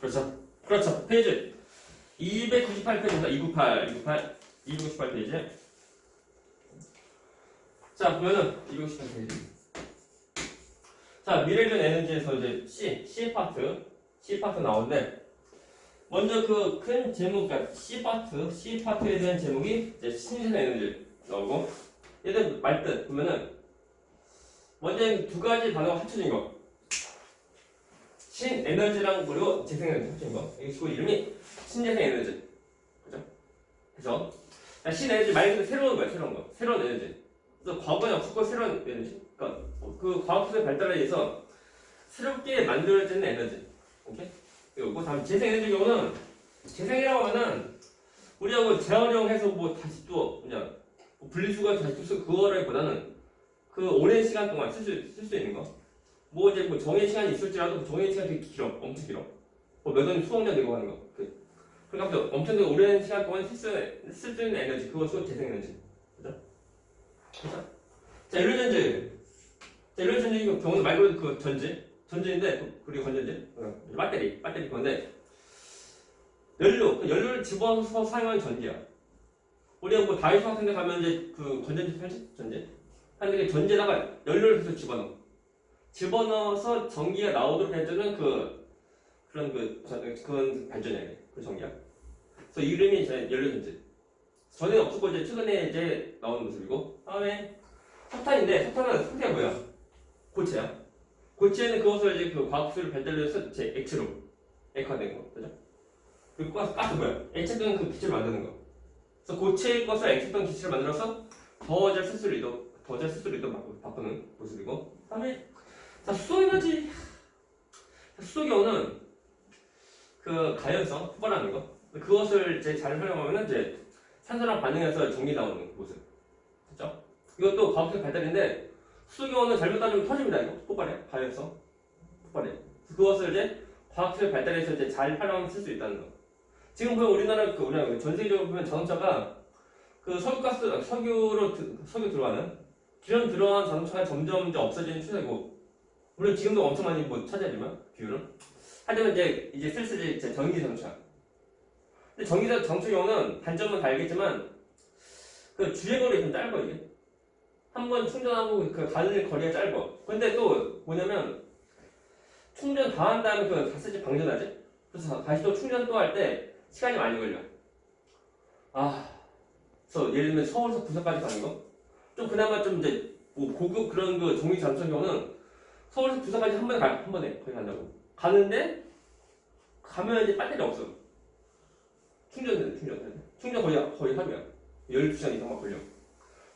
그렇죠. 페이지 298페이지입니다. 298페이지. 자, 보면은 298페이지. 자, 미래적 에너지에서 이제 C 파트 나오는데, 먼저 그 큰 제목, 그러니까 C 파트에 대한 제목이 이제 신재생 에너지 나오고, 얘들 말뜻 보면은 먼저 두 가지 단어가 합쳐진 거. 신에너지랑 그리고 재생에너지 합쳐진 거. 그 이름이 신재생 에너지. 그죠? 그래서 신에너지 말 그대로 새로운 거야, 새로운 거. 새로운 에너지. 그래서 과거에 없었고 새로운 에너지. 그러니까 그 과학기술의 발달에 의해서 새롭게 만들어지는 에너지. 오케이? 그리고 다음 재생에너지 경우는 재생이라고 하면은 우리가 뭐 재활용해서 뭐 다시 또 그냥 분리수거 다시 또 쓰고 그거라기보다는 그 오랜 시간 동안 쓸 수 있는 거. 뭐 이제 뭐 정해 시간이 있을지라도 그 정해 시간이 되게 길어, 엄청 길어. 뭐 몇 원 수억 년 되고 하는 거. 그러니까 엄청 오랜 시간 동안 쓸 수 있는 에너지, 그것도 재생에너지. 그죠? 자, 연료전지 경우는 말 그대로 그 전지인데 그리고 건전지, 배터리 건데 연료를 집어서 사용하는 전기야. 우리가 뭐 다이소 같은 데 가면 이제 그 건전지 팔지? 전지? 하는데 전지에다가 연료를 계속 집어넣어서 전기가 나오도록 해주는 그런 발전이야. 그 전기야. 그래서 이름이 이제 연료전지. 전에 없었고 이제 최근에 이제 나오는 모습이고, 다음에 석탄인데 석탄은 상태가 뭐야? 고체야. 고체는 그것을 이제 그 과학기술을 발달해서 제 액체로 액화된 거, 그죠? 그리고 가스 뭐야? 액체된 그 기체를 만드는 거. 그래서 고체의 것을 액체된 기체를 만들어서 더 잘 쓸 수를 바꾸는 모습이고, 다음에 자, 수소에너지. 수소 경우는 그 가연성 폭발하는 거. 그것을 이제 잘 활용하면 이제 산소랑 반응해서 전기 나오는 모습. 그죠? 이것도 과학적 발달인데 수소 경우는 잘못 따르면 터집니다. 이거 폭발해. 가연성 폭발해. 그것을 이제 과학적 발달해서 이제 잘 활용하면 쓸 수 있다는 거. 지금 보면 우리나라 전 세계적으로 보면 자동차가 그 석유 들어가는 기름 들어간 자동차가 점점 이제 없어지는 추세고, 물론 지금도 엄청 많이 뭐 차지하지만 비율은. 하지만 이제 슬슬 이제 전기 자동차. 근데 전기 자동차 경우는 단점은 다 알겠지만 그 주행거리 좀 짧아 이게. 한 번 충전하고 그 가는 거리가 짧아. 근데 또 뭐냐면 충전 다 한 다음에 그 다시 방전하지. 그래서 다시 또 충전 또 할 때 시간이 많이 걸려. 그래서 예를 들면 서울에서 부산까지 가는 거. 좀 그나마 좀 이제 뭐 고급 그런 그 전기 자동차 경우는 서울에서 부산까지 한 번에 거의 간다고. 가는데 가면 이제 배터리 없어. 충전 거의 하루야. 12시간 이상 막 걸려.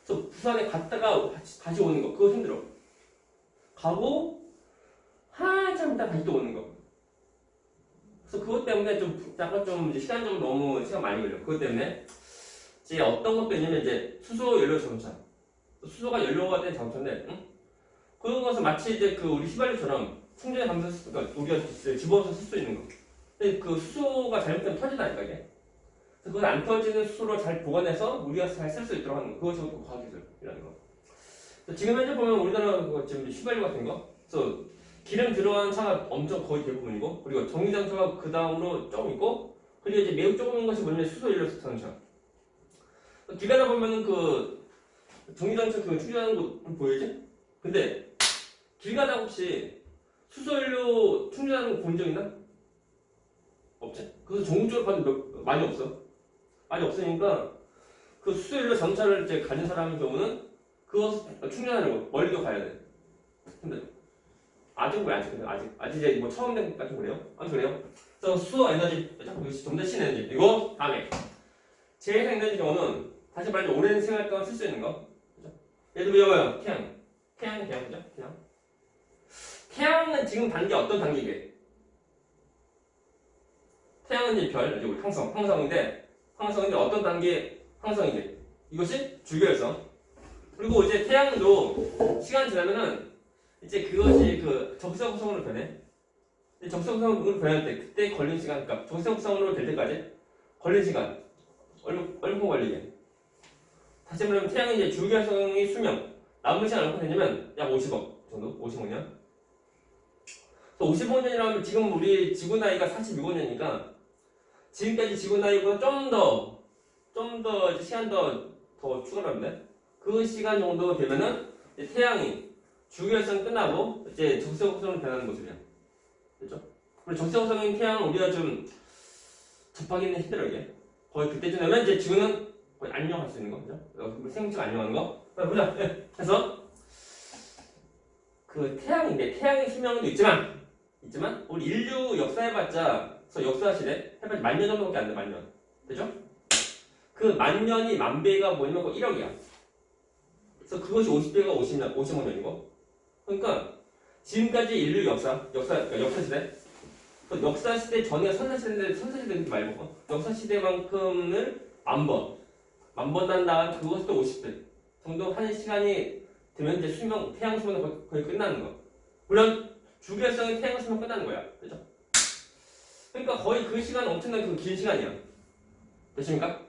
그래서 부산에 갔다가 다시 오는 거, 그거 힘들어. 가고 한참 있다 다시 또 오는 거. 그래서 그것 때문에 약간 이제 시간 많이 걸려. 그것 때문에 이제 어떤 것도 있냐면 이제 수소 연료 자동차. 수소가 연료가 된 자동차인데, 응? 그런 것은 마치 이제 그 우리 휘발유처럼 충전에 가면서 우리가 집어서 쓸 수 있는 거. 근데 그 수소가 잘못되면 터진다니까 이게. 그래서 그건 안 터지는 수소로 잘 보관해서 우리가 잘 쓸 수 있도록 하는 거. 그것이 과학기술이라는 거. 지금 현재 보면 우리나라 지금 휘발유 같은 거, 그래서 기름 들어간 차가 엄청 거의 대부분이고, 그리고 전기장차가 그 다음으로 조금 있고, 그리고 이제 매우 조그만 것이 뭐냐면 수소 연료 자동차. 길 가다 보면은 그 전기장차 그 충전하는 거 보이지? 근데 길 가다 혹시 수소연료 충전하는 거 본 적 있나? 없지? 그래서 전국적으로 봐도 많이 없어. 많이 없으니까 그 수소연료 자동차를 이제 가진 사람의 경우는 그거 충전하는 거 멀리도 가야 돼. 근데 아직 이제 뭐 처음 된 것까지 그래요? 아무튼 그래요. 그래서 수소 에너지, 좀 더 신에너지. 그리고 다음에 재생에너지 경우는 다시 말해 오랜 생활 동안 쓸 수 있는 거. 그죠? 예를 들면 태양은 그죠? 태양은 지금 단계 어떤 단계게? 태양은 이제 별, 우리 항성인데 어떤 단계 항성이게? 이것이 주기활성. 그리고 이제 태양도 시간 지나면은 이제 그것이 그 적성성으로 변해. 적성성으로 변할 때 그때 걸린 시간, 그러니까 적성성으로 될 때까지 걸린 시간 얼마큼 걸리게? 다시 말하면 태양이 이제 주기활성이 수명 남은 시간 얼마큼 되냐면 약 50억 정도, 55년. 그래서 55년이라면 지금 우리 지구 나이가 46년이니까 지금까지 지구 나이보다 좀 더 시간 더 추가하는데 그 시간 정도 되면은 이제 태양이 주기활성 끝나고 이제 적색호성으로 변하는 모습이야. 됐죠? 그리고 적색호성인 태양 우리가 좀 접하기는 힘들어 이게. 거의 그때쯤 되면 이제 지구는 거의 안녕할 수 있는 거, 그죠? 생명체가 안녕하는 거. 보자. 네. 그래서 그 태양인데 태양의 수명도 있지만 우리 인류 역사해봤자 역사 시대 해봤자 10,000년 정도밖에 안 돼. 10,000년. 되죠? 그 10,000년이 10,000배가 뭐냐면 1억이야. 그래서 그것이 50배가 55년이고. 그러니까 지금까지 인류 그러니까 역사 시대. 그 역사 시대 전에 선사시대인데 선사시대 말고 역사 시대만큼을 10,000번 한 다음 그것도 50배 정도 하는 시간이 되면 이제 태양 수명은 거의 끝나는 거. 물론 주기활성의 태양 수명 끝나는 거야. 그죠? 그러니까 거의 그 시간 엄청난 긴 시간이야. 됐습니까?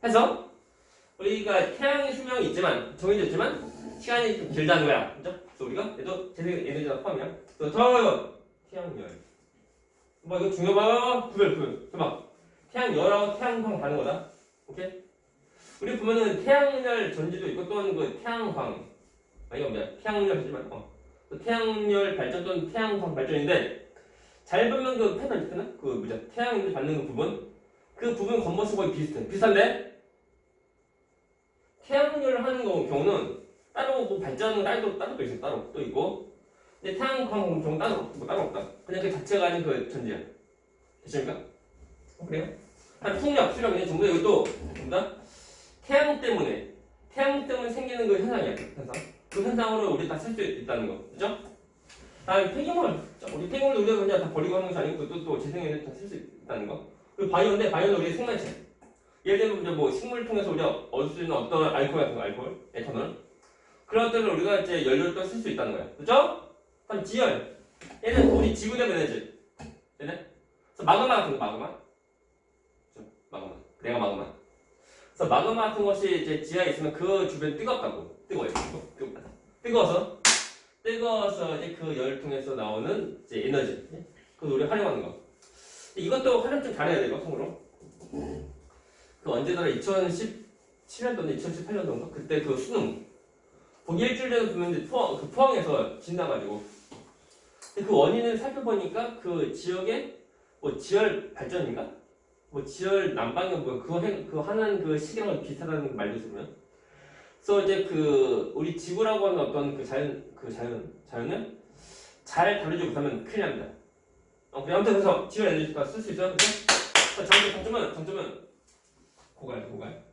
해서 우리가 태양의 수명이 있지만 정해져 있지만 시간이 좀 길다는 거야. 그죠? 그래서 우리가 얘도 재생 에너지가 포함이야. 그래서 태양열. 뭐 이거 중요봐. 구별. 봐. 태양열하고 태양광 다른 거다. 오케이? 우리 보면은 태양열 전지도 있고 또는 그 태양광. 이거 뭐야? 태양열 하지만 태양열 발전 또는 태양광 발전인데 잘 보면 그 패널 있잖아? 그 뭐냐? 태양을 받는 그 부분 겉모습 거의 비슷한데 태양열 하는 경우는 따로 뭐 발전은 따로 또 있어. 따로 또 있고 근데 태양광 경우 따로 없다. 그냥 그 자체가 아닌 그 전지야. 됐습니까? 그래요? 한 풍력, 수력 이런 전부 이것도 뭐다? 태양 때문에 생기는 그 현상이야. 그 현상으로 우리 다 쓸 수 있다는 거. 그죠? 다음에 폐기물. 우리 폐기물도 우리가 그냥 다 버리고 하는 것이 아니고 또 재생에너지 다 쓸 수 있다는 거. 그리고 바이오는 우리 생명체. 예를 들면 이제 뭐 식물을 통해서 우리가 얻을 수 있는 어떤 알코올 같은 거, 에탄올. 그런 것들을 우리가 이제 연료를 또 쓸 수 있다는 거야. 그죠? 다음 지열. 얘는 우리 지구대면 에너지. 얘네? 그래서 마그마 같은 거, 마그마. 내가 마그마. 그래서 마그마 같은 것이 이제 지하에 있으면 그 주변이 뜨겁다고. 뜨거워요. 뜨거워서 이제 그 열 통해서 나오는 이제 에너지. 그걸 우리 활용하는 거. 이것도 활용 좀 잘해야 돼요, 통으로. 그 언제더라 2017년도인데 2018년도인가? 그때 그 수능. 거기 일주일 전에 보면 이제 포항에서 지나가지고. 그 원인을 살펴보니까 그 지역에 뭐 지열 발전인가? 뭐 지열 난방이 그거 하는 그 시기랑 비슷하다는 말도 있으면. 그래서 이제 그 우리 지구라고 하는 어떤 그 자연을 잘 다루지 못하면 큰일 납니다. 그래 아무튼 그래서 지열 에너지가 쓸 수 있어요. 그래서 장점은 고갈.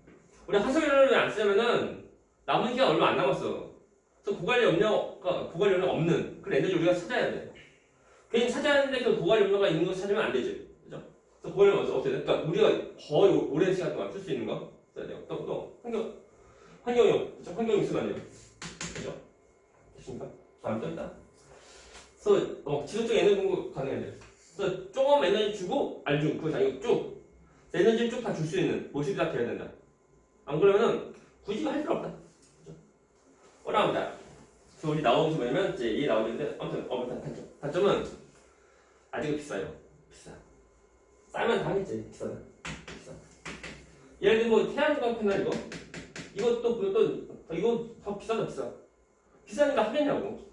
우리 화석연료를 안 쓰면은 남은 기간 얼마 안 남았어. 그래서 고갈 연료가 없는 그런 에너지 우리가 찾아야 돼. 괜히 찾아야 하는데 그 고갈 연료가 있는 거 찾으면 안 되지. 그죠? 그래서 고갈 연료 어떻게 돼? 그러니까 우리가 거의 오랜 시간 동안 쓸 수 있는 거 써야 돼요. 또 환경용. 그죠? 환경용 쓰면 안 돼요. 그죠? 됐습니까? 다음 또 있다. 그래서 지속적 에너지 공급 가능해야 돼. 그래서 조금 에너지 주고 안 주고 그거 아니고 쭉 에너지를 쭉 다 줄 수 있는 모습이 다 돼야 된다. 안 그러면은 굳이 할 필요 없다. 그죠? 어려합니다. 그래서 우리 나오는 게 뭐냐면 이제 이 나오는데 아무튼 단점은 아직은 비싸요. 비싸. 싸면 당했지. 비싸. 예를 들면 뭐 태양광 패널 이거 더 비싸. 비싸니까 하겠냐고.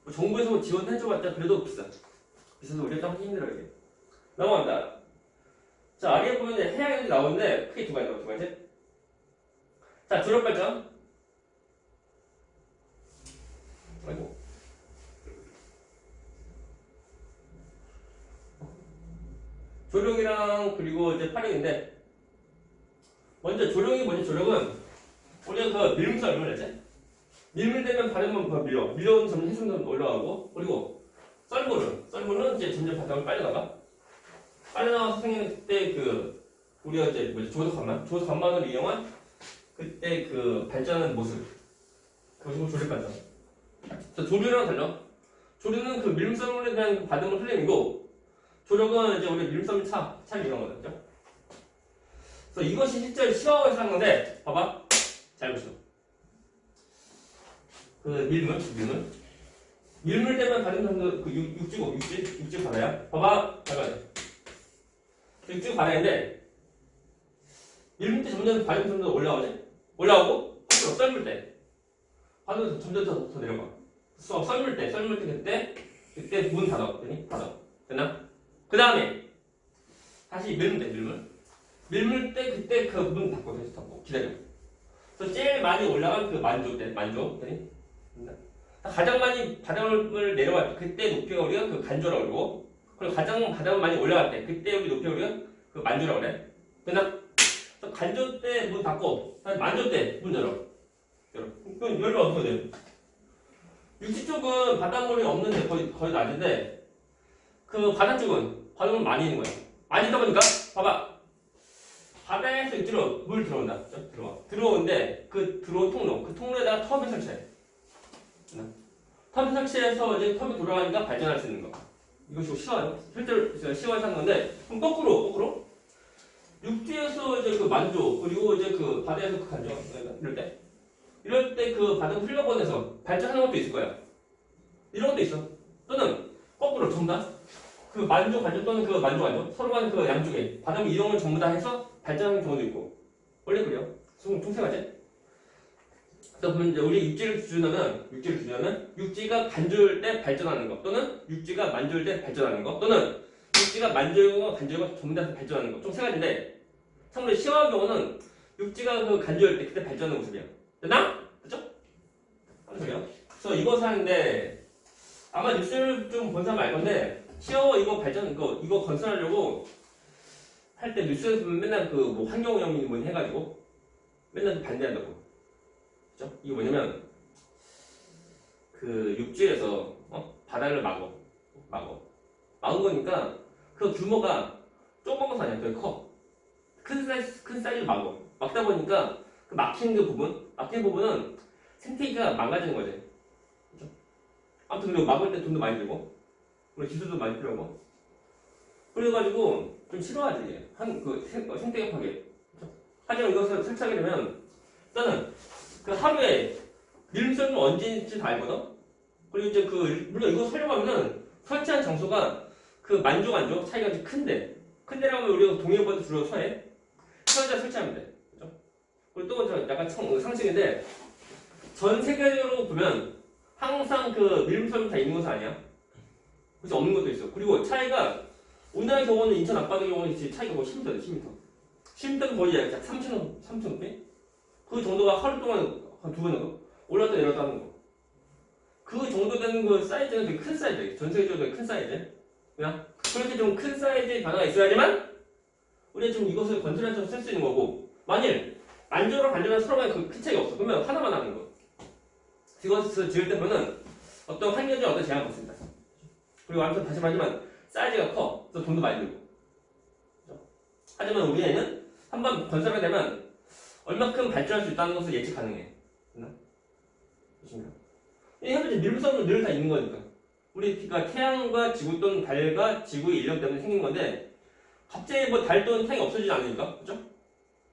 뭐 정부에서 뭐 지원해줘봤자 그래도 비싸서 우리가 좀 하기 힘들어 이게. 넘어간다. 자 아래에 보면 해양에너지 나오는데 크게 두 가지. 자 조력 발전. 아이고. 조력이랑 그리고 이제 파력인데 먼저 조력은 우리가 그 밀물썰을 했지. 밀물되면 바람만 밀려오는 점점 해수면 올라가고 그리고 썰물은 이제 점점 바닥을 빨려나가서 생기는 그때 그 우리가 이제 조소간만을 이용한 그때 그 발전하는 모습 그리고 조력 발전. 조류랑 달라. 조류는 그 밀물썰물에 대한 받은 흘림이고 조력은 이제 우리 밀물썰물 차를 이용한 거죠. 그래서 이것이 실제 시험에서 한 건데 봐봐 잘 보시오. 그 밀물 밀물 때문에 받은 점도 그 육지 바다야. 봐봐, 잠깐. 육지 바다인데 밀물 때 점점 받은 점도 올라오지. 올라오고 거꾸로 썰물 때 받은 점점 더 내려가. 썰물 때 그때 문 닫아. 됐나? 그 다음에 다시 밀물 때 밀물 때 그때 그 문 닫고 기다려. 그래서 제일 많이 올라간 그 만조. 되니? 가장 많이 바닥을 내려갈 때 그때 높이가 우리가 그 간조라고 그러고, 그리고 가장 바닥을 많이 올라갈 때 그때 우리 높이가 우리가 그 만조라고 그래. 됐나? 그래서 간조 때 문 닫고 만조 때 문 열어. 그럼 열면 어떻게 돼? 육지 쪽은 바닷물이 없는데 거의 낮은데 그 바다 쪽은 바닷물 많이 있는 거야. 많이 있다 보니까 봐봐. 바다에서 육지로 물 들어온다. 들어오는데 그 들어온 통로, 그 통로에다가 텀을 설치해. 텀 설치해서 이제 텀이 돌아가니까 발전할 수 있는 거. 이것이 쉬워요. 실제로 쉬워서 하는 건데, 그럼 거꾸로 육지에서 이제 그 만조, 그리고 이제 그 바다에서 그 간조, 이럴 때 그 바다 흘려보내서 발전하는 것도 있을 거야. 이런 것도 있어. 또는 거꾸로 전부 다 그 만조 간조 또는 그 만조 간조 서로 간 그 양쪽에 바닷물 이동을 전부 다 해서 발전하는 경우도 있고. 원래 그래요. 총생하지? 그래서 보면 이제 우리 육지를 기준하면 육지가 간조일 때 발전하는 거, 또는 육지가 만조일 때 발전하는 거, 또는 육지가 만조이고 간조이고 전부 다 발전하는 거. 좀 세 가지인데, 참고로 시화의 경우는 육지가 그 간조일 때 그때 발전하는 모습이야. 됐나? 그죠? 하는 소리야. 그래서 이것을 하는데 아마 뉴스를 좀 본 사람 알 건데, 시화 이거 발전 이거 건설하려고 할 때 뉴스에서 보면 맨날 그 뭐 환경오염이 뭐 해가지고 맨날 반대한다고. 그죠? 이게 뭐냐면 그 육지에서 바다를 막은 거니까 그 규모가 조그만 것이 아니야. 되게 커. 큰 사이즈를 막다 보니까 그 막힌 부분은 생태계가 망가지는 거지. 그죠? 아무튼 그리고 막을 때 돈도 많이 들고, 그리고 기술도 많이 필요하고, 그래가지고 좀 싫어하지. 생태계 파괴. 그죠? 하지만 이것을 설치하게 되면 일단은 그 하루에 밀물썰은 언제인지 다 알거든? 그리고 이제 물론 이거 설명하면은 설치한 장소가 그 만조 차이가 좀 큰데라고 하면 우리가 동해보다 주로 서해. 서에다 설치하면 돼. 그죠? 그리고 또 약간 상식인데, 전 세계적으로 보면 항상 그 밀물썰은 다 있는 것은 아니야. 그래서 없는 것도 있어. 그리고 차이가 우리나라 경우는 인천 앞바다 경우는 차이가 거의 10m. 10m는 거의 약 3천 높이? 그 정도가 하루 동안 한 2번 정도? 올랐다 내렸다 하는 거. 그 정도 되는 그 사이즈는 되게 큰 사이즈. 전 세계적으로 되게 큰 사이즈. 그냥 그렇게 좀 큰 사이즈의 변화가 있어야지만 우리가 좀 이것을 건설해서 쓸 수 있는 거고, 만일 만조랑 간조랑 서로 간에 그 큰 차이가 없어. 그러면 하나만 하는 거. 이것을 지을 때 보면 어떤 환경적 어떤 제한이 없습니다. 그리고 아무튼 다시 말하지만 사이즈가 커. 그래서 돈도 많이 들고. 하지만 우리 애는 한번 건설하게 되면 얼마큼 발전할 수 있다는 것을 예측 가능해. 그렇습니까? 현재 밀물선은 늘 다 있는 거니까. 우리가 태양과 지구 또는 달과 지구의 인력 때문에 생긴 건데, 갑자기 뭐 달 또는 태양이 없어지지 않으니까. 그죠?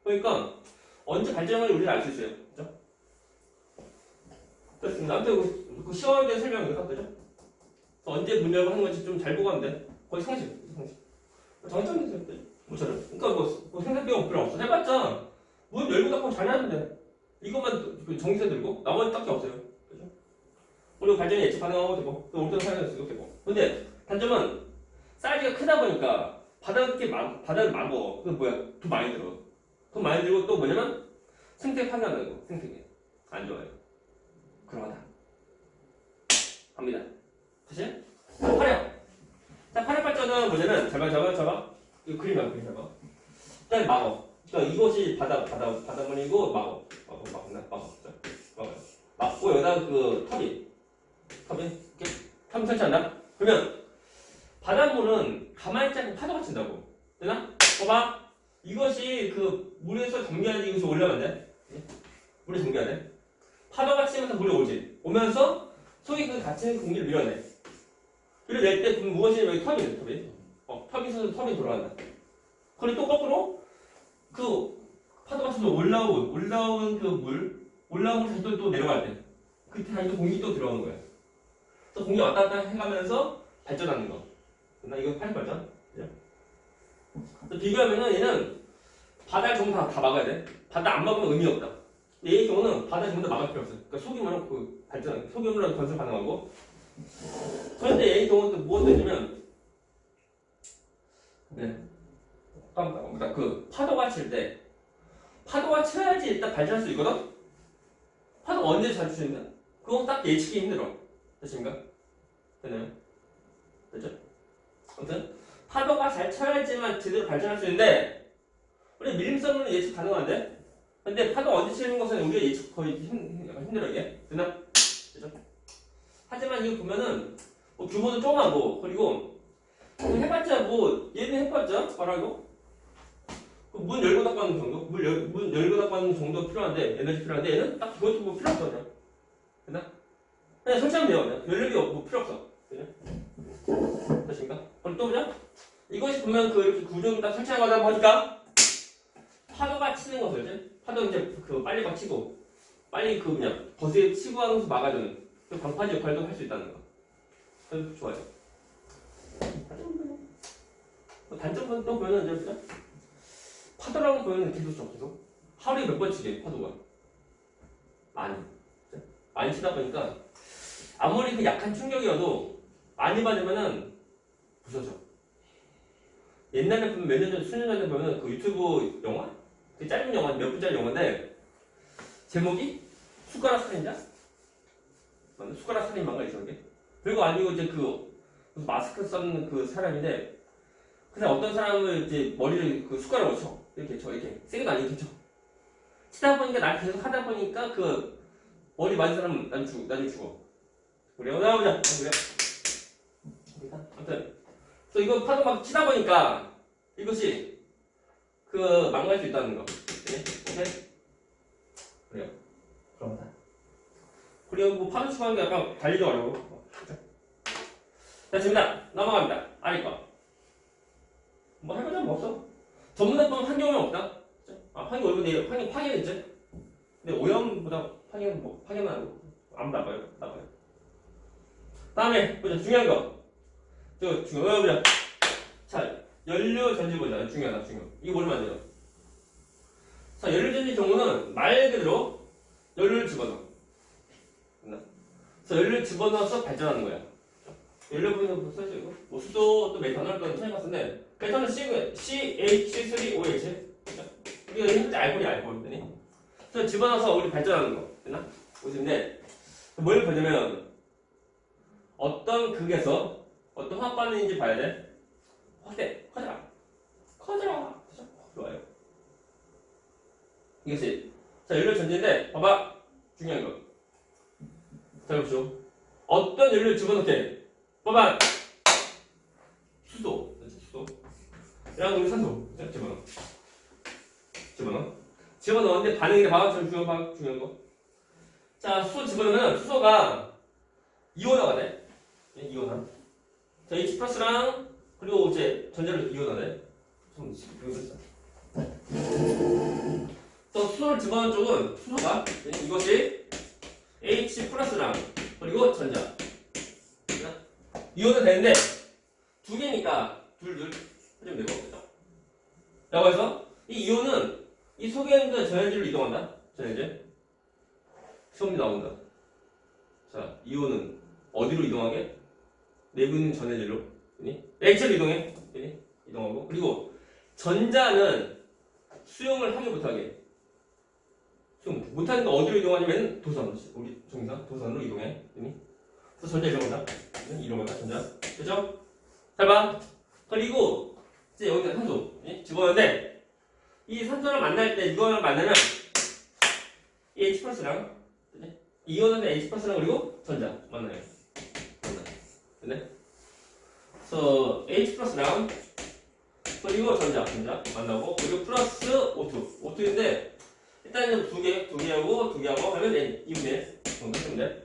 그러니까 언제 발전하는지 우리가 알 수 있어요. 그죠? 그렇습니다. 아무튼 그 시험에 대한 설명입니다. 그죠? 언제 문 열고 하는 건지 좀 잘 보고 하면 돼. 거의 상식. 정점이 있어요. 뭐처럼. 그러니까 뭐 생각비용 필요 없어. 해봤자 문 열고 닫고 잘 하는데 이것만 전기세 들고 나머지 딱히 없어요. 그죠? 그리고 발전이 예측 가능하고 되고 또 올때도 사용할 수도 되고. 근데 단점은 사이즈가 크다 보니까 바다를 막어. 그 돈 많이 들어. 돈 많이 들고 또 뭐냐면 생태계 파괴하는 거. 생태계 안 좋아요. 그러다 갑니다. 다시 화력. 자, 화력 발전은 뭐냐면 잡아. 이거 그림 봐봐. 일단 막어. 그러니까 이것이 바닷물이고 막어. 막고 여기다 그 텀이 이렇게 텀 설치한다. 그러면 바닷물은 가만히 있지 않고 파도가 친다고. 되나? 봐봐. 이것이 그 물에서 정비하는 이것이 올라가면 돼. 물에 정비하네. 파도가 치면서 물이 오면서 속에 그 갇힌 공기를 밀어내. 밀어낼 때 무엇이 여기 텀이 텀이 있어서 텀이 돌아간다. 그리고 또 거꾸로 그 파도가 쳐서 올라온 그 물, 올라온 물 다시 또 내려갈 때, 그 다시 또 공기 또 들어오는 거야. 또 공기 왔다 갔다 해가면서 발전하는 거. 나 이거 파인 발전. 그죠? 비교하면은 얘는 바다를 전부 다 막아야 돼. 바다 안 막으면 의미 없다. 얘의 경우는 바다 전부 다 막을 필요 없어. 그러니까 소규모는 그 발전, 소규모로 건설 가능하고. 그런데 얘의 경우는 또 뭐가 되냐면, 네. 깜깜. 그 파도가 칠 때, 파도가 쳐야지 일단 발전할 수 있거든? 파도가 언제 잘 칠 수 있냐? 그건 딱 예측이 힘들어. 됐습니까? 되나요? 됐죠? 아무튼, 파도가 잘 쳐야지만 제대로 발전할 수 있는데, 우리 밀림선은 예측 가능한데? 근데 파도가 언제 치는 것은 우리가 예측 거의 힘들어, 이게. 되나? 그죠? 하지만 이거 보면은, 뭐 규모도 조그마고, 그리고, 해봤자 뭐, 얘는 해봤자, 뭐라고? 문 열고 닫고 하는 정도? 문 열고 닫고 하는 정도 필요한데, 에너지 필요한데, 얘는 딱 그것도 뭐 필요 없어, 그냥. 됐나? 그냥 설치하면 돼요, 그냥. 연료비 뭐 필요 없어. 그죠? 됐습니까? 그럼 또 보자. 이것이 보면 그 이렇게 구조를 딱 설치한 거다 보니까, 파도가 치는 것을, 이제, 파도 이제 그 빨리 막 치고, 빨리 그 그냥 버스에 치고 하는 것을 막아주는 그 방파제 역할도 할 수 있다는 거. 그래서 좋아요. 단점은 또 보면은 이제, 보자. 파도라고 보면 계속 쳐, 계속. 하루에 몇 번 치게, 파도가. 많이 치다 보니까, 아무리 그 약한 충격이어도, 많이 받으면은, 부서져. 옛날에 보면 몇 년 전, 수년 전에 보면은 그 유튜브 영화? 그 짧은 영화, 몇 분짜리 영화인데, 제목이? 숟가락 살인자? 맞나? 숟가락 살인마가 있었는데? 그리고 아니고 이제 그, 마스크 쓴 그 사람인데, 그냥 어떤 사람을 이제 머리를 그 숟가락으로 쳐. 이렇게 쳐, 이렇게. 세게도 아니고 이렇게 쳐. 치다 보니까 날 계속 하다 보니까 그 머리 맞은 사람은 나중에 죽어. 그래요? 나오자. 그래요? 아무튼. 그래서 이거 파도 막 치다 보니까 이것이 그 망갈 수 있다는 거. 네? 오케이? 그래요? 그럼 그리고 뭐 파도 치고 하는 게 약간 달리기 어려워. 됐습니다. 넘어갑니다. 아래 거. 뭐 할 거는 뭐 없어. 전문화 보면 환경은 없다. 환경 얼굴 환경 파괴했지. 근데 오염보다 파괴는 뭐 파괴는 아니고 아무도 안 봐요. 나봐요. 다음에 보자 중요한 거. 저 중요한 거 보자. 자 연료 전지 보자. 중요하다 중요. 이거 모르면 안 돼요. 자 연료 전지 경우는 말 그대로 연료를 집어넣어. 그래서 연료를 집어넣어서 발전하는 거야. 연료 부분은 뭐 써있죠 이거? 뭐 수소 또 메탄올 또 처음 봤었는데 메탄은 CH3OH. 우리가 현재 알코올이니. 그래서 집어넣어서 우리 발전하는 거. 됐나? 보시는데 뭘 보냐면 어떤 극에서 어떤 화학 반응인지 봐야 돼. 커져라. 좋아요. 이것이 자 연료 전지인데 봐봐 중요한 거. 자 보시오. 어떤 연료를 집어넣게? 봐봐 수소. 랑 우리 산소. 집어넣었는데 반응이 봐봐 중요한 거. 자 수소 집어넣으면 수소가 이온화가 돼. 이온화. 자 H 플러스랑 그리고 이제 전자를 이온화 돼. 또 수소를 집어넣은 쪽은 수소가 이것이 H 플러스랑 그리고 전자 이온화 되는데 두 개니까 둘 해주면 되고 그죠? 라고 해서 이 이온은 이 속에 있는 전해질로 이동한다. 전해질 시험이 나온다. 자 이온은 어디로 이동하게? 내부에 있는 전해질로 H로 이동해. 이동하고 그리고 전자는 수용을 하게 못하게 수용 못하니까 어디로 이동하냐면 도선 우리 정상 도선으로 이동해. 그래서 전자 이런 거다 전자 그죠? 잘 봐. 그리고 이제 여기다 산소 집어넣는데 이 산소랑 만날 때 이거랑 만나면 이 H 플러스랑 이온은 H 플러스랑 그리고 전자 만나요. 됐네? 그래서 H 플러스랑 그리고 전자 만나고 그리고 플러스 O2 O2인데 일단 두 개하고 하면 2분의 정도 하면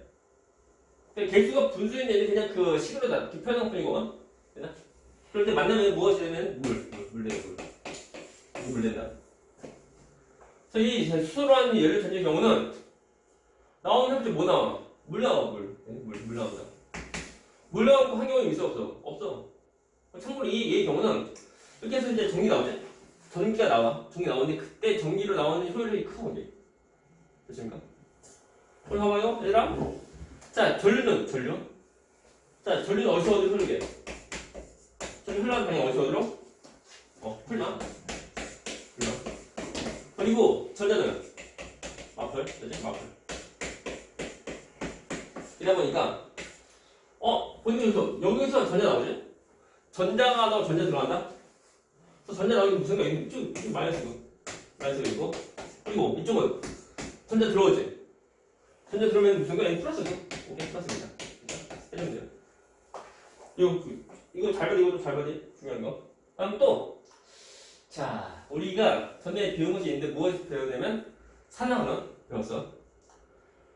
돼. 개수가 분수인 얘는 그냥 그 식으로 표현한 뿐이고 되나? 그럴 때 만나면 무엇이 되면 물 된다. 그래서 이 수소로 하는 연료 전지의 경우는 나오는 햇빛 뭐 나와? 물 나와 물 나온다. 물러가고 한 경우는 있어 없어? 없어. 참고로 얘의 경우는 이렇게 해서 이제 전기 나오지? 전기가 나와. 전기 나오는데 그때 전기로 나오는 효율이 크고 이게. 됐습니까? 오늘 봐봐요, 얘들아. 자, 전류는 전류. 자, 전류는 어디서 어디로 흐르게? 전류 흘러가는 방향 어디서 어디로? 흘러. 그리고 전자는 마플, 그지? 마플. 이러다 보니까 보니까 여기서 전자 나오지? 전자가 나오고 전자 들어간다? 그래서 전자 나오면 무슨 거야? 이쪽 마이너스고 있고 그리고 이쪽은 전자 들어오지? 전자 들어오면 무슨 거야? 플러스고 오케이, 플러스입니다. 해주면 돼요. 이거 잘 봐도 이것도 잘 봐지? 중요한 거. 다음 또 자, 우리가 전에 배운 것이 있는데 무엇을 배우냐면 산화는 배웠어.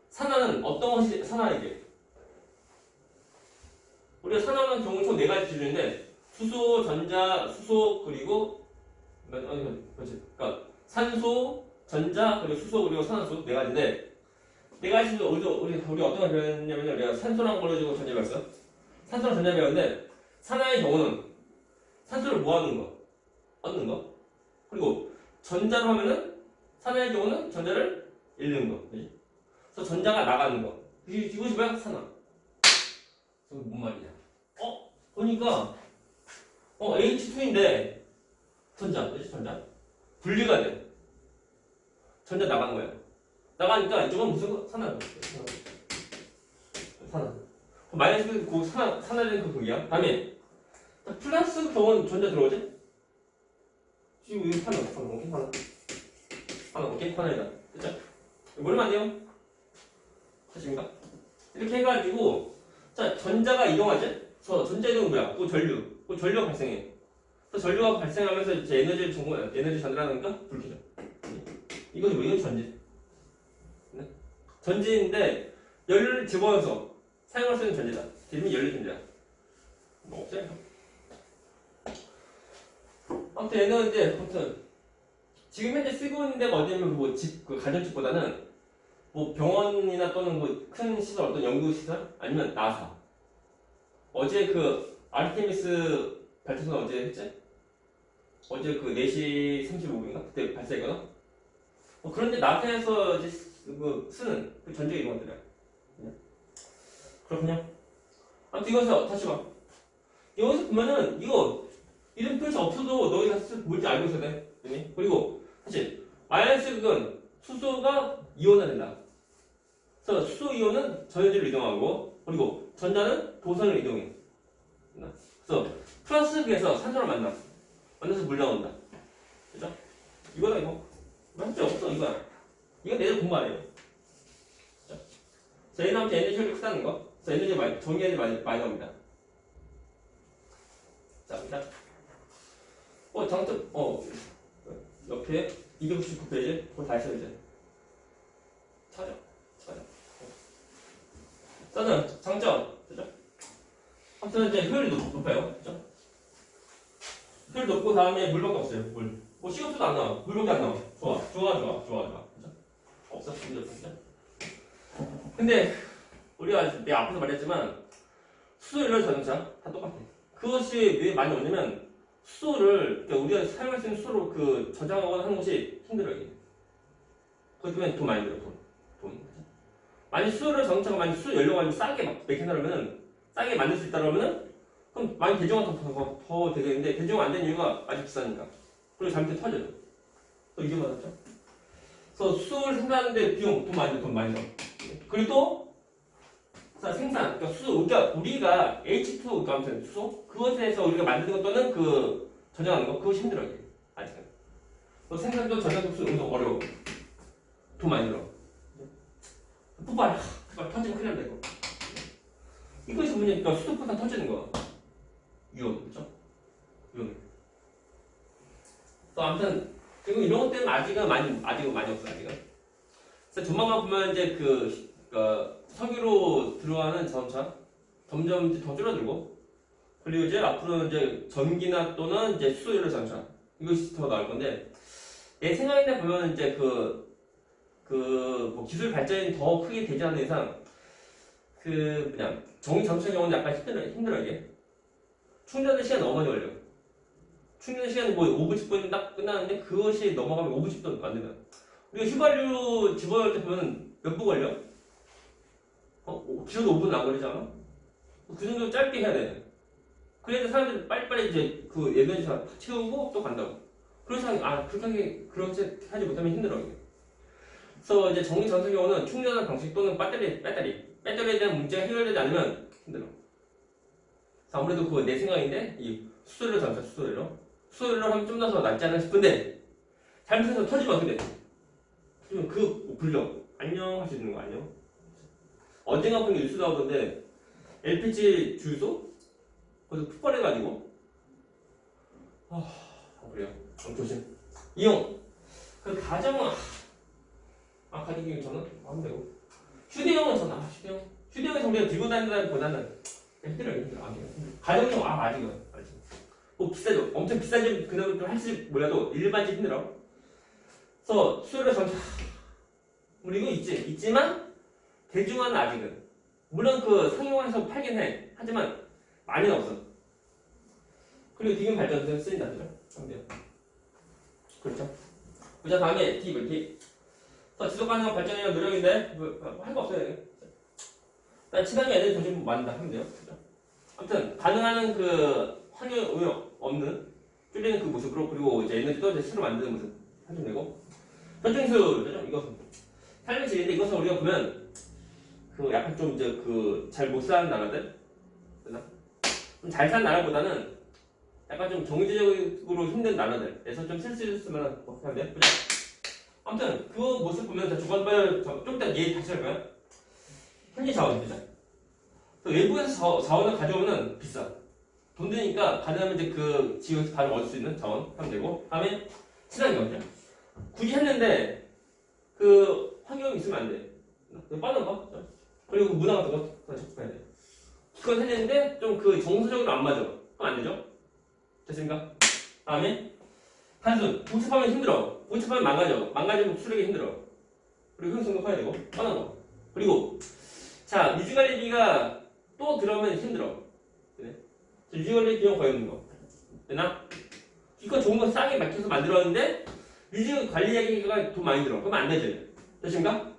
산화는 어떤 것이 산화이게? 우리가 산화하는 경우 총 4가지 기준인데 수소, 전자, 수소 그리고 그렇지. 그러니까 산소, 전자 그리고 수소 그리고 산화수 4가지인데 4가지 중에 우리 어떤 걸 배웠냐면 우리가 산소랑 걸어주고 전자 배웠어. 산소랑 전자 배웠는데 산화의 경우는 산소를 모아놓는 거, 얻는 거. 그리고 전자로 하면은 산화의 경우는 전자를 잃는 거. 그치? 그래서 전자가 나가는 거. 이것이 뭐야? 산화. 그럼 뭔 말이냐? 보니까 H2인데 전자, 그치? 전자 분리가 돼. 전자 나가는 거야. 나가니까 이쪽은 무슨 거? 산화. 산화. 마이너스 그 산화되는 그 극이야. 다음에 플러스 경우는 전자 들어오지? 지금 여기 하나, 오케이, 하나, 오케이, 하나이다. 됐죠? 모르면 안 돼요. 됐습니까? 이렇게 해가지고, 자, 전자가 이동하지? 전자 이동은 뭐야? 그 전류가 발생해. 그래서 전류가 발생하면서 이제 에너지 전달하니까 불쾌죠. 이것이 뭐, 이건 전지. 네? 전지인데, 연료를 집어넣어서 사용할 수 있는 전지다. 이름이 연료 전지야. 뭐, 없어요. 아무튼 얘는 이제 지금 현재 쓰고 있는 데가 어디냐면 그 가정집보다는 뭐 병원이나 또는 뭐 큰 시설 어떤 연구 시설 아니면 나사. 어제 그 아르테미스 발사선 어제 했지? 어제 그 4시 35분인가 그때 발사했거든. 그런데 나사에서 이제 쓰는 그 전지 이런 것들이야. 그렇군요. 아무튼 이것을 다시 봐. 여기서 보면은 이런 표시 없어도 너희가 뭔지 알고 있어야 돼. 그리고 사실 마이너스 극은 수소가 이온화된다. 그래서 수소 이온은 전해질로 이동하고 그리고 전자는 도선을 이동해. 그래서 플러스 극에서 산소를 만나서 물 나온다. 그죠? 이거다 이거. 할게 없어 이거야. 이거 내일 공부 안 해요. 그죠? 자, 얘는 아무튼 에너지 효율이 크다는 거. 그래서 전기 에너지 많이 나옵니다. 자, 일단 장점, 옆에 299페이지, 그거 다시 써야 돼. 찾아. 저는 장점, 그죠? 아무튼 이제 효율이 높아요, 그죠? 효율 높고 다음에 물밖에 없어요, 물. 뭐 식업수도 안 나와, 물밖에 안 나와. 좋아, 그죠? 없어, 문제 없어, 그죠? 근데 우리가 내 앞에서 말했지만 수소연료 자동차 다 똑같아. 그것이 왜 많이 오냐면 수소를 그러니까 우리가 사용할 수 있는 수소로 저장하거나 하는 것이 힘들어요. 그것 때문에 돈 많이 들어. 돈. 만약 수소를 자동차가 만약 수소 연료가 싸게 맥힌다면은 싸게 만들 수 있다면은 그럼 많이 대중화 더 되겠는데 대중화 안 되는 이유가 아직 비싸니까. 그리고 잘못해 터져요. 또 이게 맞았죠? 그래서 수소를 생산하는데 비용 돈 많이 들어. 그리고 또 생산, 그러니까 우리가 H2, 그러니까 아무튼 수소 그것에서 우리가 만드는 것 또는 저장하는 거 그것이 힘들어요. 아직은. 생산도 저장도 엄청 어려워. 돈 많이 들어. 폭발 터지면 큰일 난다 이거. 이것이 문제니까 수소폭탄 터지는 거 위험, 그렇죠? 위험. 아무튼 그리고 이런 것 때문에 아직은 많이 없어 아직은. 그래서 조만간 보면 이제 석유로 들어가는 자동차 점점 더 줄어들고 그리고 이제 앞으로는 이제 전기나 또는 이제 수소연료 자동차 이것이 더 나올 건데 내 생각에 보면 이제 뭐 기술 발전이 더 크게 되지 않는 이상 뭐냐 정리 전체 경우는 약간 힘들어 이게. 충전의 시간 너무 많이 걸려. 충전 시간이 뭐 5분 10분 딱 끝나는데 그것이 넘어가면 5분 10분 안 되면. 우리가 휘발유 집어넣을 때 보면 몇 분 걸려? 길어도 5분 안 걸리지 않아? 그 정도 짧게 해야 돼. 그래야 사람들이 빨리빨리 이제 그 예전에 다 채우고 또 간다고. 그렇지 그렇게 하지 못하면 힘들어 이게. 그래서 이제 정리 전체 경우는 충전하는 방식 또는 배터리에 대한 문제가 해결되지 않으면 힘들어. 아무래도 그거 내 생각인데 이 수소연료 전자 수소연료 하면 좀 더 낫지 않나 싶은데 잘못해서 터지면 어떻게 돼? 터지면 그 불려 안녕 할 수 있는 거 안녕. 언젠가 보니 뉴스 나오던데 LPG 주유소 거기서 폭발해가지고 그래요. 조심. 이용 그 가정은 가정이 저는 하면 되고 휴대용은 저는 휴대용 정도에 들고 다닌다기보다는 힘들어요. 가정용 아직은 뭐 비싸죠. 엄청 비싼 그나마 좀 할지 몰라도 일반집 힘들어. 그래서 수요료 전체 이거 있지만 대중화는 아직은 물론 그 상용화해서 팔긴 해. 하지만 많이는 없어. 그리고 디귿 발전소에 쓰인다 그죠? 그렇죠. 자 다음에 팁. 지속 가능한 발전이라는 노력인데 할 거 없어요. 일단 친환경 에너지 도시 만든다 하면 돼요. 그죠? 아무튼 가능한 그 환경 오염 없는 줄이는 그 모습으로 그리고 이제 에너지도 이제 새로 만드는 모습 하시면 되고 결정수죠. 이것은 삶의 질인데 이것은 우리가 보면 그 약간 좀 이제 그 잘 못 사는 나라들 좀 잘 사는 나라보다는 약간 좀 경제적으로 힘든 나라들에서 좀 쓸 수 있으면 하면 돼. 그죠? 아무튼 그 모습 보면 주관발 좀 이따 얘기 다시 할 거야. 현지 자원이죠. 외부에서 자원을 가져오면 비싸. 돈 드니까 가능하면 이제 그 지역에서 바로 얻을 수 있는 자원 하면 되고 다음에 친환경이죠. 굳이 했는데 그 환경이 있으면 안 돼. 빠른 거. 그리고 그 문화 같은 거 접근해야 돼. 그건 했는데 좀 그 정서적으로 안 맞아. 그럼 안 되죠? 됐습니까? 다음에 단순. 복잡하면 힘들어. 복잡하면 망가지면 수력이 힘들어. 그리고 효율성도 커야 되고 빠른 거. 그리고 자 유지관리비가 또 들어오면 힘들어. 네? 유지관리 비용 거의 없는 거. 되나? 이거 좋은 거 싸게 맞춰서 만들었는데 유지관리비가 돈 많이 들어. 그러면 안 되지. 됐습니까?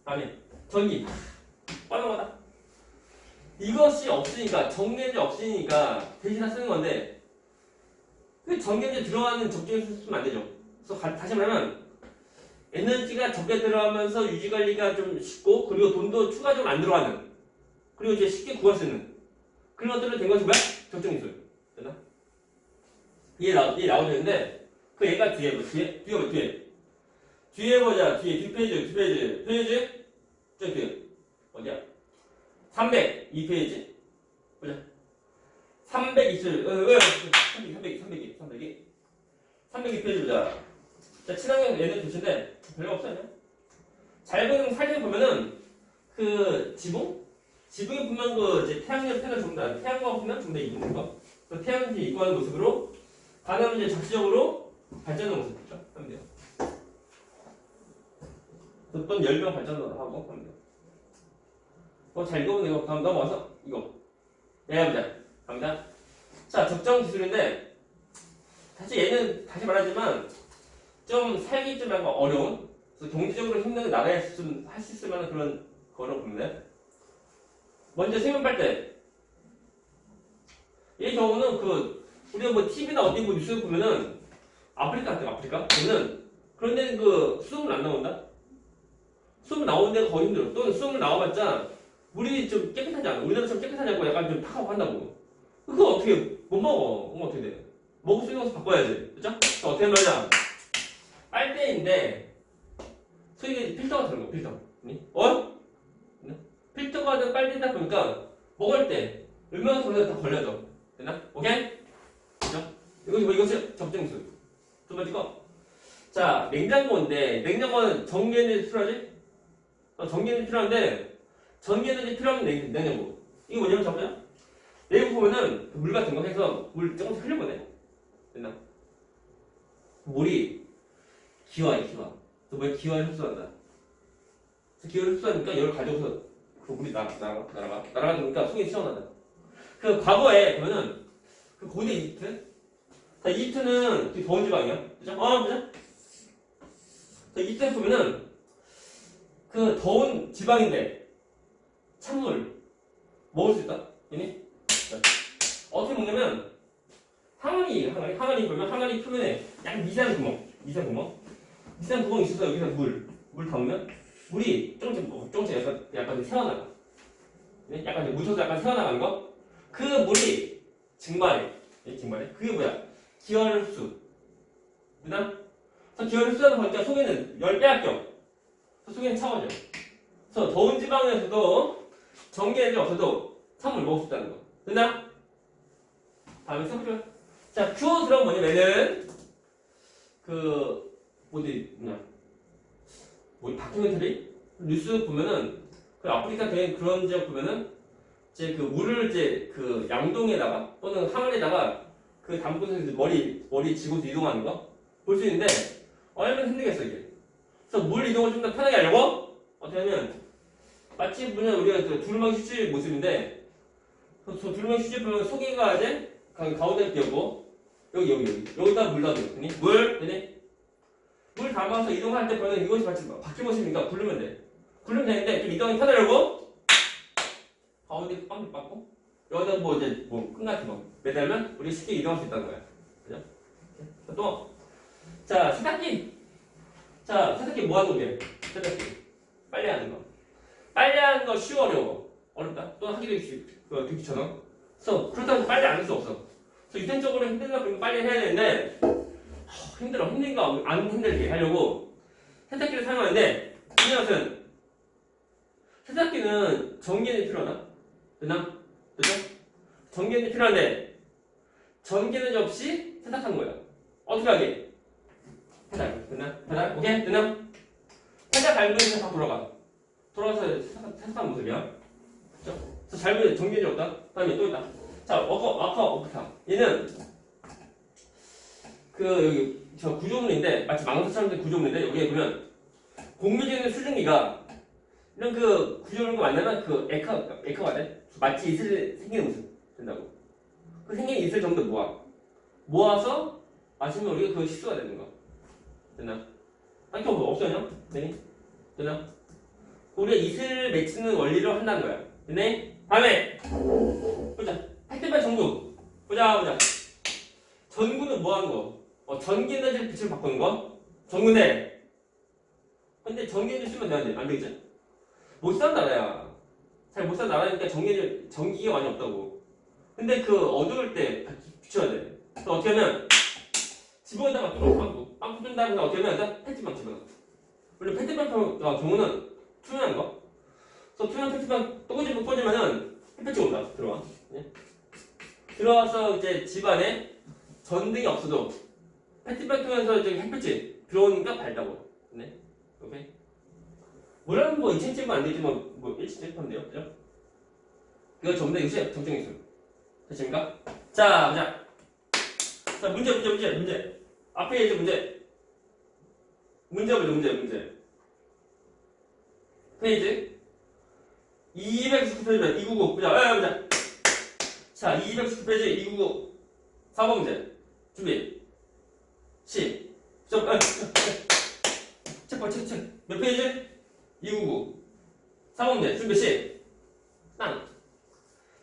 다음에 전기. 빠른 거다. 이것이 없으니까 전기에너지 없으니까 대신에 쓰는 건데 그 전기에너지 들어가는 적정에 쓰면 안 되죠. 그래서 다시 말하면 에너지가 적게 들어가면서 유지관리가 좀 쉽고 그리고 돈도 추가적으로 안 들어가는 그리고 이제 쉽게 구할 수 있는 그런 것들로 된 것이 뭐야? 적정기술. 됐나? 이게 나오는데 그 얘가 뒤에 보자. 뒷페이지 저 뒤에 어디야? 302페이지 보자. 302페이지 보자. 자, 친환경 얘네 도시인데 별로 없어요. 잘 보는 사진 보면은 그 지붕에 보면 그 이제 태양열 패널 좀더 태양광 패널 좀더 있는 거. 그 태양이 입고 하는 모습으로 가능하면 이제 적시적으로 발전하는 모습이죠. 하면 돼요. 또는 열병 발전도 하고 하면 돼요. 잘 읽어보면 이거 다음 넘어가서 이거 얘기해보자. 갑니다. 자, 적정 기술인데 사실 얘는 다시 말하지만 좀 살기 좀 약간 어려운 그래서 경제적으로 힘든 나라에서 좀 할 수 있을 만한 그런 거로 보면 돼. 먼저 세면 빨대. 이 경우는 그 우리가 뭐 TV나 어디 뭐 뉴스 보면은 아프리카 보면은 그런 데는 그 수돗물 안 나온다. 수돗물 나오는 데가 거의 힘들어. 또는 수돗물 나와봤자 물이 좀 깨끗하지 않아. 우리나라처럼 깨끗하냐고 약간 좀 탁하고 한다고. 그거 어떻게 못 먹어? 그럼 어떻게 돼? 먹을 수 있는 것도 바꿔야지. 그죠? 어떻게 말이야? 빨대인데 소위 필터가 들어간 거 필터. 필터가 된 빨대다 보니까 먹을 때 얼마나 다 걸려져. 됐나? 오케이? 그죠? 이것이 적정기술. 두 번째 거. 자, 냉장고인데 냉장고는 전기에너지 필요하지? 전기에너지 필요한데 전기에너지 필요하면 냉장고. 이거 뭐냐면 잠깐만요. 내부 보면은 물 같은 거 해서 물 조금씩 흘려보내. 됐나? 물이 기화해. 기화를 흡수한다. 기화를 흡수하니까 열을 가져오서 그 물이 날아가니까 속이 시원하다. 그 과거에 보면은 그 고대 이집트, 자 이집트는 되게 더운 지방이야, 그죠? 그죠? 자 이집트에 보면은 그 더운 지방인데 찬물 먹을 수 있다, 얘네? 어떻게 먹냐면 항아리 보면 항아리 표면에 약간 미세한 구멍이 있어서 여기서 물 담으면 물이 조금씩 약간 새어나가. 약간 묻혀서 약간 새어나가는 거. 그 물이 증발해. 그게 뭐야? 기혈흡수. 그다음 기혈흡수하다 보니까 속에는 열 빼앗겨. 속에는 차워져. 그래서 더운 지방에서도 전기에너지 없어도 찬물 먹을 수 있다는 거. 됐나? 다음에 써보죠. 자, 큐어스라고 뭐냐면은 다큐멘터리 뉴스 보면은 그 아프리카 그런 지역 보면은 이제 그 물을 이제 그 양동에다가 또는 항아리에다가 그 담고서 머리 지고서 이동하는 거 볼 수 있는데 얼마나 힘들겠어 이게. 그래서 물 이동을 좀 더 편하게 하려고 어떻게 하면 마치 우리가 그 두루마기 휴지 모습인데 저 두루마기 휴지 보면 속에가 이제 가운데 끼우고 여기다 물 넣어줘. 물 담아서 이동할 때 보면 이것이 바퀴 모습이니까 굴르면 돼. 굴르면 되는데 좀 이동이 편하려고 가운데 ปั๊ 받고 여기다 끈 같은 거 매달면 우리 쉽게 이동할 수 있다는 거야. 그죠? 또 자 세탁기. 자 세탁기 뭐 하는 거게? 세탁기 빨래하는 거. 빨래하는 거 쉬워 어려워? 어렵다. 또 하기도 되게 귀찮아. 그래서 그렇다고 빨래 안 할 수 없어. 그래서 유전적으로 힘들다 보면 빨리 해야 되는데 힘든 거 안 힘들게 하려고 세탁기를 사용하는데 중요한 것은 세탁기는 전기에너지 필요하나? 됐나? 됐죠? 전기에너지 필요한데 전기에너지 없이 세탁하는 거야. 어떻게 하게? 페달. 됐나? 페달? 오케이? 됐나? 페달 밟으면 다 돌아가서 세탁하는 모습이야. 그죠? 그래서 잘 보면 전기에너지 없다. 다음에 또 있다. 자, 어커타. 얘는 여기 저 구조물인데 마치 망사처럼 구조물인데 여기에 보면 공유되는 수증기가 이런 그 구조물과 만나면 그 에커가 돼. 마치 이슬이 생기는 모습 된다고. 그 생긴 이슬 전부 모아서 마시면 우리가 그 식수가 되는 거. 됐나? 아니 없어요? 네? 됐나? 우리가 이슬 맺히는 원리로 한다는 거야. 됐네? 다음에 보자. 팩트발 전구. 보자. 전구는 뭐 하는 거? 전기 에너지를 빛으로 바꾸는 거? 전구인데 근데 전기 에너지 쓰면 되는데 안 되겠지? 못 사는 나라야. 잘 못 사는 나라니까 전기가 많이 없다고. 근데 그 어두울 때 비춰야 돼. 그래서 어떻게 하면 집어에다가 빵꾸 뚫은 다음에 어떻게 하면 펠트방 집어넣어. 원래 펠트방 경우는 투명한 거. 그래서 투명한 펠트방 꽂으면은 햇볕이 온다. 들어와. 예? 들어와서 이제 집안에 전등이 없어도 펠트방 통해서 이제 햇볕이 들어오니까 밝다고. 네? 오케이? 물론 2층 집은 안 되지만 1층 집 하면 돼요. 그죠? 그거 전부 다 이것이 정정 기술. 됐습니까? 자, 보자. 자, 문제. 앞에 이제 문제 보죠. 페이지 219페이지 299. 보자. 자, 219페이지 299 4번 문제. 준비. 시. 책. 몇 페이지? 299. 4번 문제. 준비. 시. 땅.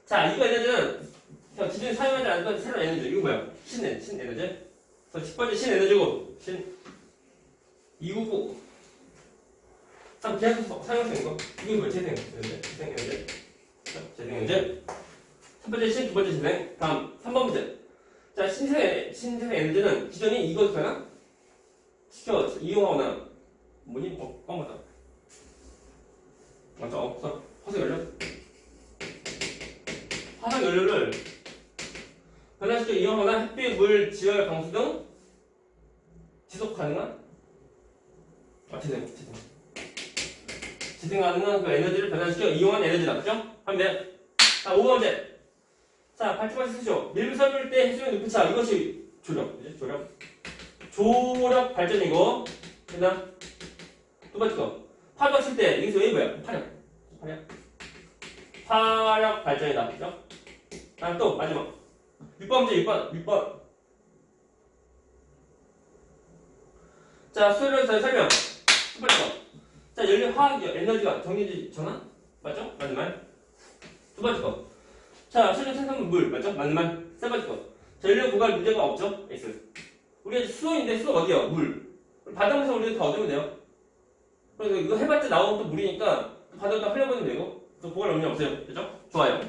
자, 이거 에너지는 기존에 사용하지 않던 새로운 에너지. 이거 뭐야? 신에너지. 그래서 10번째 신에너지고. 299. 참, 계속 사용할 거. 이건 뭐야? 재생에너지. 첫 번째 신, 두 번째 재생. 다음, 3번 문제. 자, 신생의 에너지는 기존에 이것을 되나? 이용하거나, 까먹었다. 맞죠? 화석 연료를 변화시켜 이용하거나 햇빛, 물, 지열, 강수 등 지속 가능한 재생 가능한 그 에너지를 변화시켜 이용한 에너지다. 그죠? 하면 돼. 자, 5번 문제. 자, 발주마시 쓰죠. 밀수설물 때 해수면 눈빛차. 이것이 조력 발전이고. 됐나? 두 번째 거. 파력 칠 때, 여기서 왜 뭐야? 파력. 화력 발전이다. 그죠? 다음 또 마지막 6번 문제 6번. 자, 수열에서 설명. 첫 번째 거. 자, 연료 화학 에너지가 정해지 전환? 맞죠? 맞는 말. 두 번째 거. 자, 최종 생산물 물. 맞죠? 맞는 말. 세 번째 거. 자, 연료 구간 문제가 없죠? X. 우리가 수소인데 수소 어디야? 물. 바닥에서 우리가 다 얻으면 돼요. 그래서 이거 해봤자 나오면 또 물이니까 바닥에다 흘려보내면 되고 또 보관 의미 없어요. 그죠? 좋아요.